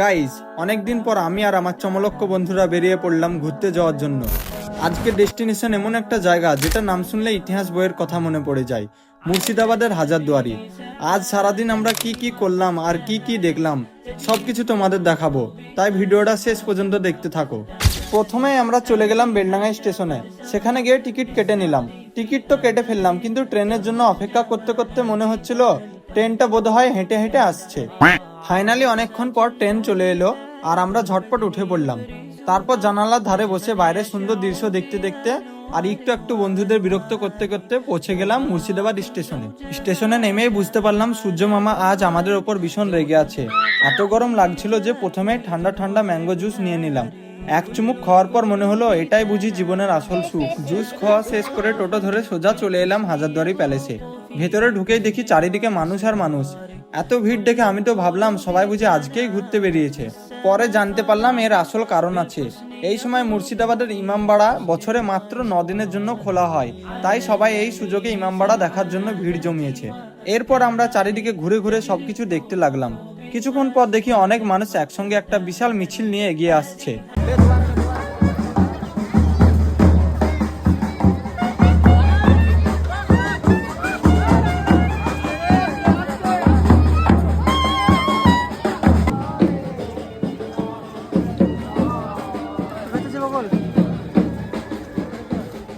Guys, অনেকদিন পর আমি আর আমার চমলক্ষ বন্ধুরা বেরিয়ে পড়লাম ঘুরতে যাওয়ার জন্য। আজকের ডেস্টিনেশন এমন একটা জায়গা যেটা নাম শুনলে ইতিহাস বইয়ের কথা মনে পড়ে যায়, মুর্শিদাবাদের হাজারদুয়ারি। আজ সারাদিন আমরা কি কি করলাম আর কি কি দেখলাম সবকিছু তোমাদের দেখাবো, তাই ভিডিওটা শেষ পর্যন্ত দেখতে থাকো। প্রথমেই আমরা চলে গেলাম বেলডাঙ্গা স্টেশনে। সেখানে গিয়ে টিকিট কেটে নিলাম। টিকিট তো কেটে ফেললাম, কিন্তু ট্রেনের জন্য অপেক্ষা করতে করতে মনে হচ্ছিল ট্রেনটা বোধহয় হেঁটে হেঁটে আসছে। ফাইনালি অনেকক্ষণ পর ট্রেন চলে এলো আর আমরা ঝটপট উঠে পড়লাম। তারপর জানালার ধারে বসে বাইরে সুন্দর দৃশ্য দেখতে দেখতে আর একটু একটু বন্ধুদের বিরক্ত করতে করতে পৌঁছে গেলাম মুর্শিদাবাদ স্টেশনে। স্টেশনে নেমেই বুঝতে পারলাম সূর্য মামা আজ আমাদের ওপর ভীষণ রেগে আছে। এত গরম লাগছিল যে প্রথমে ঠান্ডা ঠান্ডা ম্যাঙ্গো জুস নিয়ে নিলাম। এক চুমুক খাওয়ার পর মনে হলো এটাই বুঝি জীবনের আসল সুখ। জুস খাওয়া শেষ করে টোটো ধরে সোজা চলে এলাম হাজারদুয়ারি প্যালেসে। ভেতরে ঢুকেই দেখি চারিদিকে মানুষ আর মানুষ। এত ভিড় দেখে আমি তো ভাবলাম সবাই বুঝি আজকেই ঘুরতে বেরিয়েছে। পরে জানতে পারলাম এর আসল কারণ আছে। এই সময় মুর্শিদাবাদের ইমামবাড়া বছরে মাত্র 9 দিনের জন্য খোলা হয়, তাই সবাই এই সুযোগে ইমামবাড়া দেখার জন্য ভিড় জমিয়েছে। এরপর আমরা চারিদিকে ঘুরে ঘুরে সবকিছু দেখতে লাগলাম। কিছুক্ষণ পর দেখি অনেক মানুষ একসঙ্গে একটা বিশাল মিছিল নিয়ে এগিয়ে আসছে।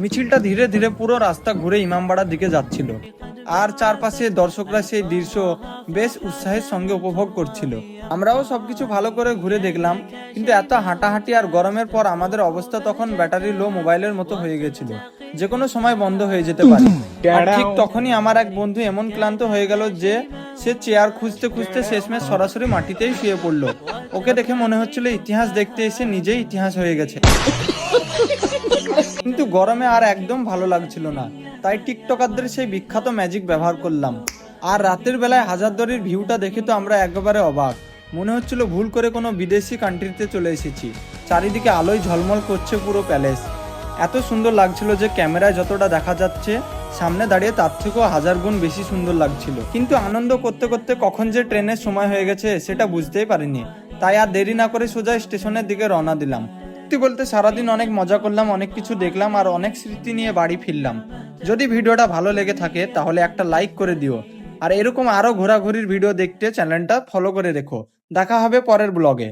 মিছিলটা ধীরে ধীরে পুরো রাস্তা ঘুরে ইমামবাড়ার দিকে যাচ্ছিল, আর চারপাশে দর্শকরা সেই দৃশ্য বেশ উৎসাহের সঙ্গে উপভোগ করছিল। আমরাও সবকিছু ভালো করে ঘুরে দেখলাম, কিন্তু এত হাঁটাহাঁটি আর গরমের পর আমাদের অবস্থা তখন ব্যাটারি লো মোবাইলের মতো হয়ে গেছিল, যে কোনো সময় বন্ধ হয়ে যেতে পারে। আর ঠিক তখনই আমার এক বন্ধু এমন ক্লান্ত হয়ে গেল যে সে চেয়ার খুঁজতে খুঁজতে শেষমেশ সরাসরি মাটিতেই শুয়ে পড়লো। ওকে দেখে মনে হচ্ছিল ইতিহাস দেখতে এসে নিজেই ইতিহাস হয়ে গেছে। কিন্তু গরমে আর একদম ভালো লাগছিল না, তাই টিকটকারদের সেই বিখ্যাত ম্যাজিক ব্যবহার করলাম। আর রাতের বেলায় হাজারদুয়ারির ভিউটা দেখে তো আমরা একেবারে অবাক। মনে হচ্ছিল ভুল করে কোনো বিদেশি কান্ট্রিতে চলে এসেছি। চারিদিকে আলোয় ঝলমল করছে পুরো প্যালেস। এত সুন্দর লাগছিল যে ক্যামেরায় যতটা দেখা যাচ্ছে সামনে দাঁড়িয়ে তার থেকেও 1000 গুণ বেশি সুন্দর লাগছিল। কিন্তু আনন্দ করতে করতে কখন যে ট্রেনের সময় হয়ে গেছে সেটা বুঝতেই পারিনি। তাই আর দেরি না করে সোজা স্টেশনের দিকে রওনা দিলাম। সত্যি বলতে সারাদিন অনেক মজা করলাম, অনেক কিছু দেখলাম আর অনেক স্মৃতি নিয়ে বাড়ি ফিরলাম। যদি ভিডিওটা ভালো লেগে থাকে তাহলে একটা লাইক করে দিও, আর এরকম আরো ঘোরাঘুরির ভিডিও দেখতে চ্যানেলটা ফলো করে রেখো। দেখা হবে পরের ব্লগে।